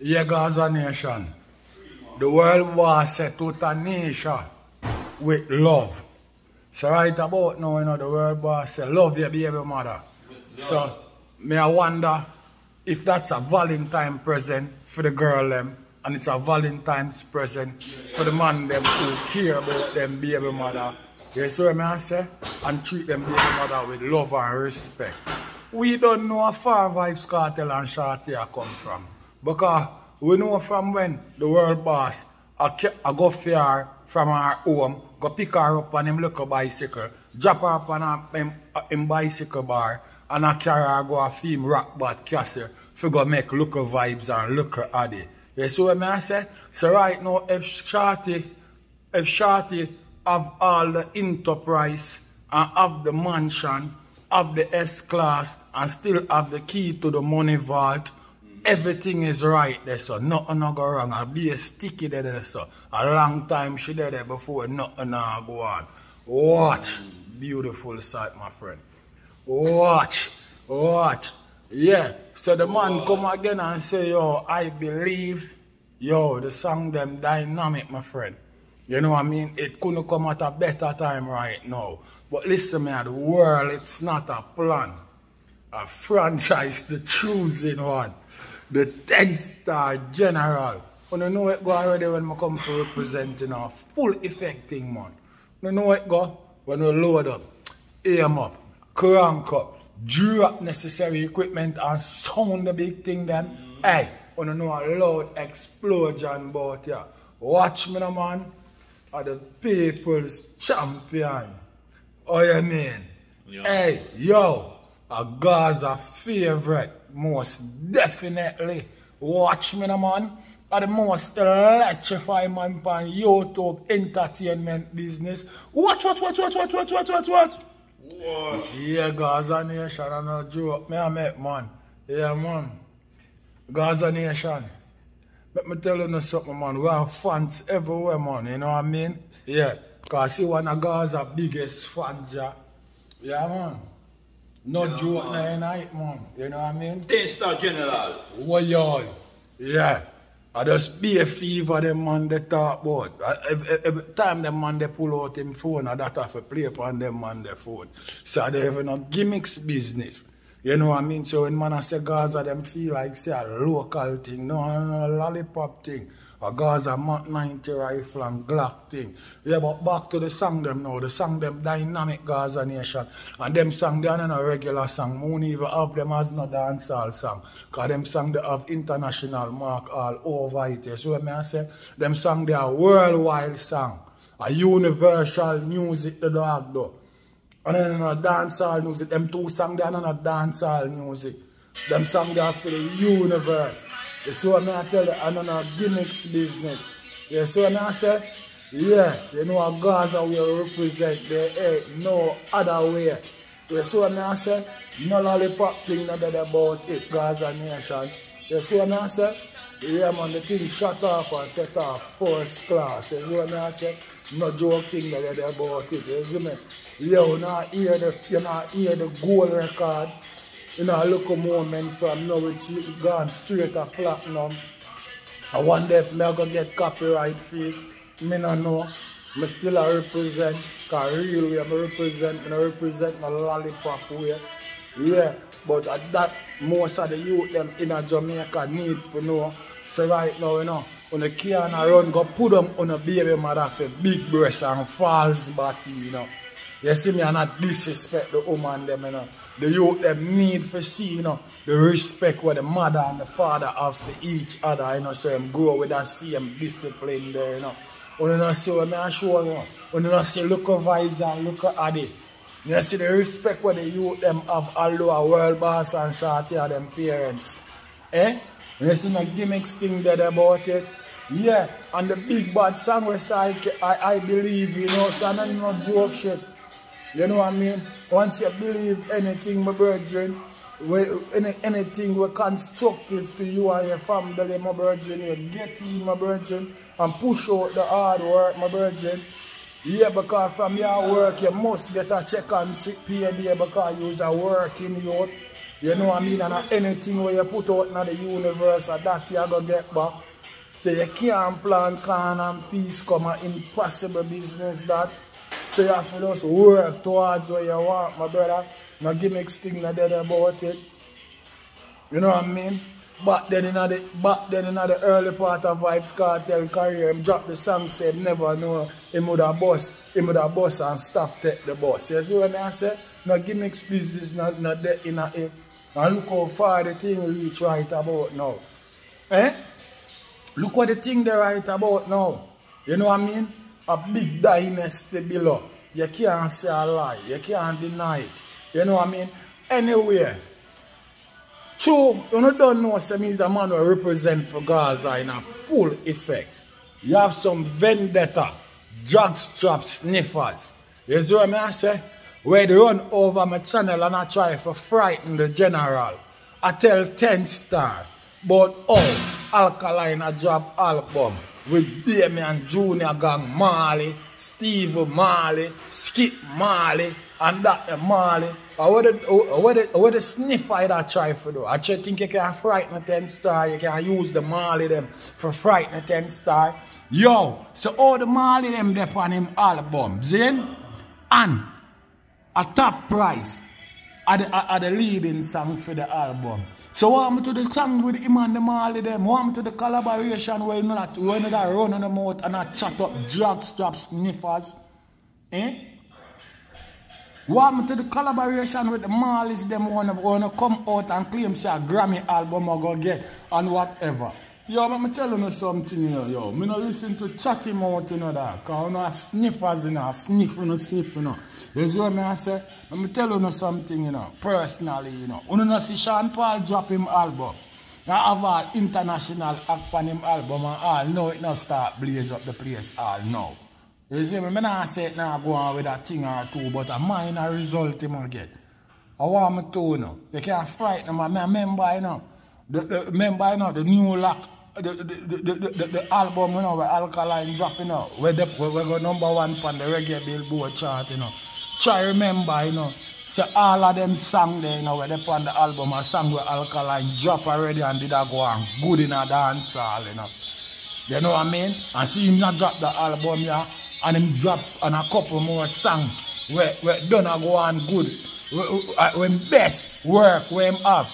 Yeah, Gaza nation. The world war set out a nation with love. So right about now, you know, the world war said, love your baby mother. So, me I wonder if that's a Valentine present for the girl them, and it's a Valentine's present for the man them who care about them baby mother. You see what I say? And treat them baby mother with love and respect. We don't know how far vybz, kartel and shorty come from. Because we know from when the world boss I go for her from her home, go pick her up on him little bicycle, drop her up on him bicycle bar, and I carry her go a film rock bad castle for go make local vibes and local addy. You see what I say? So right now, if Shorty have all the enterprise and have the mansion, have the S-class, and still have the key to the money vault, everything is right there, so nothing no go wrong. I'll be a sticky there, so a long time she there before nothing no go on. Watch. Beautiful sight, my friend. Watch. Yeah. So the man come again and say, yo, I believe, yo, the song them dynamic, my friend. You know what I mean? It couldn't come at a better time right now. But listen, man, the world, it's not a plan. A franchise, the choosing one. The 10-star general. You know it go already when I come to representing a full effect thing, man. You know it go when we load up, aim up, crank up, drop necessary equipment and sound the big thing then. Hey, you know a loud explosion about ya. Watch me, man. Are the people's champion. Oh, you mean? Yeah. Hey, yo, a Gaza favorite. Most definitely. Watch me, man. Are the most electrifying man on YouTube entertainment business. What? Yeah, Gaza Nation, and no joke. Me I make, man. Yeah, man. Gaza Nation. Let me tell you something, man. We have fans everywhere, man. You know what I mean? Yeah. Because see one of Gaza's biggest fans, yeah. Yeah, man. No joke night, man. You know what I mean? 10-star general. What y'all? Yeah. I just be a fever them man they talk about. Every time them man they pull out him phone, I that have to play upon them man their phone. So they have no gimmicks business. You know what I mean? So when man I say Gaza, them feel like say a local thing, no lollipop thing. A Gaza Mach 90 rifle and Glock thing. Yeah, but back to the song them now. The song them dynamic Gaza Nation. And them song they are not a regular song. Moon even have them as no dancehall song. Because them song they have international mark all over it. So when I say, them song they are worldwide song. A universal music the dog do. And then a dancehall music. Them two songs they are not a dancehall music. Them songs they are for the universe. You see what I tell you, I'm not a gimmicks business. You see what I say? Yeah, you know a Gaza will represent there ain't no other way. You see what I say? No lollipop thing not about it, Gaza Nation. You see what I say? Yeah man, the thing shut off and set off first class. You see what I say? No joke thing that about it. You see me? Yeah, you not hear the gold record. You know, a local moment from now it's gone straight to platinum. I wonder if I'm going to get copyright fee. I don't know. I still represent, because real way I represent my lollipop way. Yeah, but at that, most of the youth them in Jamaica need to know. So right now, you know, when the can't run, go put them on a baby mother for big breast and false body, you know. You see me, I not disrespect the woman them, you know. The youth them need to see, you know, the respect what the mother and the father have for each other, you know, so them grow with that same discipline there, you know. When you know see what I show you, when you know see look at vibes and look at Addy. You see the respect what the youth them have, although a world boss and shorty are them parents. Eh? You see no gimmicks thing there about it. Yeah, and the big bad song was I believe, you know, so I'm not joke shit. You know what I mean? Once you believe anything, my brethren, anything was constructive to you and your family, my brethren, you get in, my brethren, and push out the hard work, my brethren. Yeah, because from your work, you must get a check and pay there because you're a working youth. You know what I mean? And anything where you put out in the universe, that you go get back. So you can't plant corn and peace come an impossible business that. So you have to just work towards where you want, my brother. No gimmicks thing not dead about it. You know what I mean? Back then in the early part of Vybz Kartel career, him drop the song, say him never know him would have bus and stop take the bus. You see what I say? No gimmicks business not dead in it. And look how far the thing reach right about now. Eh? Look what the thing they right about now. You know what I mean? A big dynasty below. You can't say a lie. You can't deny it. You know what I mean? Anyway. True, you don't know some is a man who represent for Gaza in a full effect. You have some vendetta, jockstrap sniffers. You see what I say? Where they run over my channel and I try to frighten the general. I tell 10 star about Alkaline a drop album with Damian Jr. Gang Marley, Steve Marley, Skip Marley, and Dr. Marley. What the sniffer that try for do? I just think you can frighten a 10 star, you can use the Marley them for frighten a 10 star. Yo, so all the Marley them there on him album, Zin? And a top price are the leading song for the album. So what happened to the song with him and the Marley them? What happened to the collaboration where you know that run on the mouth and I chat up jockstrap sniffers? Eh? What happened to the collaboration with the Marleys them wanna come out and claim say a Grammy album or go get and whatever? Yo, but me tell you something, you know, yo. Me no listen to chatty mouth, you know that. Cause you know sniffers, you know, sniff, you know. You see what I say? Let me tell you something, you know, personally, you know. You know see Sean Paul drop him album. Now have all international act on him album and all. No, it now start blaze up the place all now. You see me? I not say it now go on with a thing or two, but a minor result him get. I want me to know. You can't frighten him. I remember, you know, the new lock, the album, you know, where Alkaline drop, you know, where we go #1 on the reggae Billboard chart, you know. Try remember, you know, so all of them song there, you know, where they on the album, a song where Alkaline drop already and did a go on good in a dance hall, you know. You know what I mean? And see him not drop the album, yeah. And him drop on a couple more songs where done a go on good. When best work where him have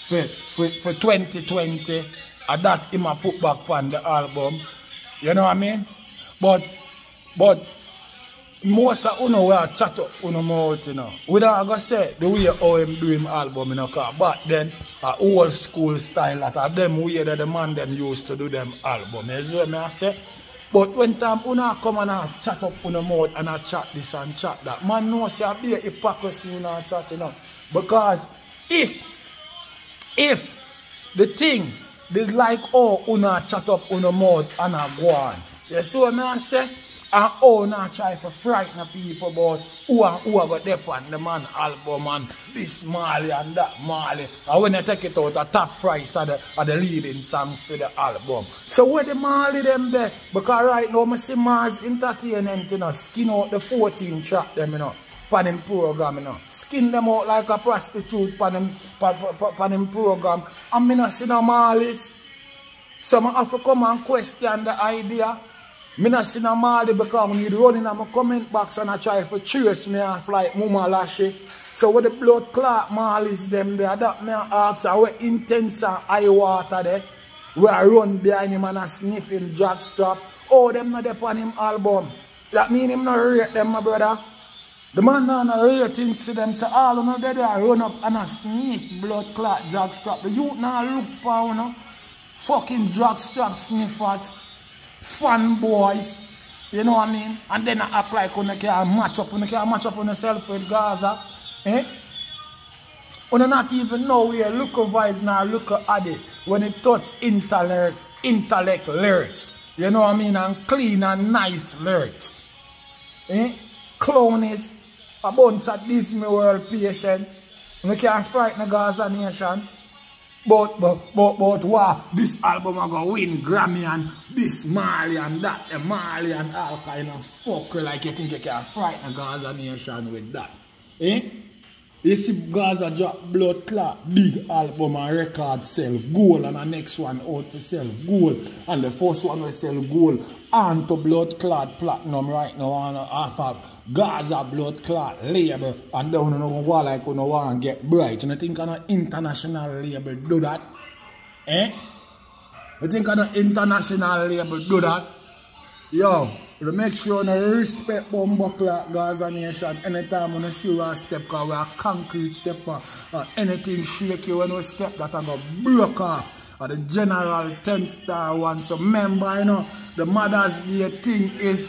for 2020, and that him a put back on the album. You know what I mean? But most of you know where I chat up on the mouth, you know. We don't go say the way how him do him album, you know, cause back then a old school style that of them way that the man them used to do them album. You see what I say? But when time you come and I chat up on the mouth and I chat this and chat that, man knows there be a hypocrisy in our chat, you know. Because if the thing, they like oh una chat up on the mouth and I go on. You see what I say? And oh now try to frighten people about who got there on the man album and this Marley and that Marley. And when they take it out, a top price of the leading song for the album. So where the Marley them there? Because right now I see Mars Entertainment, you know, skin out the 14 track them, you know, pan them program, you know. Skin them out like a prostitute pan them program. And I don't see no Marleys. So I have to come and question the idea. I don't see no Marley because I need running in my comment box and I try to trace me off like Mama Lashy. So with the blood clot Marleys them there, that me ask how intense and high water there, where I run behind him and I sniff him jockstrap. Oh, them not there on him album. That mean him not rate them, my brother. The man not ratings to them, so all of them there I run up and I sniff blood clot jockstrap. The youth now look for, you know, fucking jockstrap sniffers. Fun boys, you know what I mean? And then I act like you can match up on yourself with Gaza. Eh? You not even know where look a vibe now, look a addy when it touch intellect lyrics. You know what I mean? And clean and nice lyrics. Eh? Clownies, a bunch of Disney World patient. You can't frighten the Gaza nation. But wow, this album I go win Grammy and this Marley and that, the Marley and all kind of fucker like you think you can frighten Gaza nation with that. Eh? You see Gaza drop blood clot, big album and record sell gold, and the next one out for sell gold. And the first one will sell gold and to blood clot platinum right now on half of Gaza blood clot label. And down on the wall like you want to get bright. And I think on an international label do that? Eh? You think on an international label do that? Yo, to make sure you respect Bumbuckler Gaza Nation anytime when you see a step, because we are concrete step or anything shake you when we step that and go broke off. Or the general 10-star one. So remember, you know, the Mother's Day thing is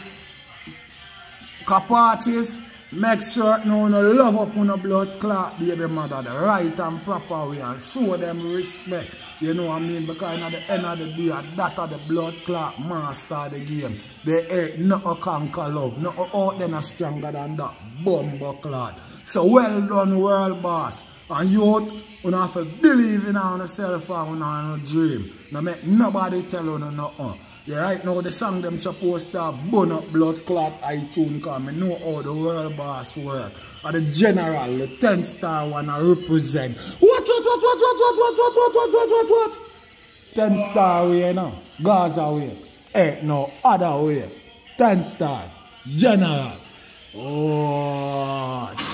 parties. Make sure no love up on a blood clot baby mother the right and proper way and show them respect. You know what I mean? Because at the end of the day, that are the blood clot master of the game. They ain't no conquer love. No out there stronger than that bumbo clot. So well done, world boss. And youth, you have to believe in yourself and in your dream. No make nobody tell you nothing. Yeah, right now the song them supposed to burn up blood clot iTunes because I know how the world boss work. And the general, the 10-star one I represent. What? 10-star way now. Gaza way. Ain't no other way. 10-star. General. Oh.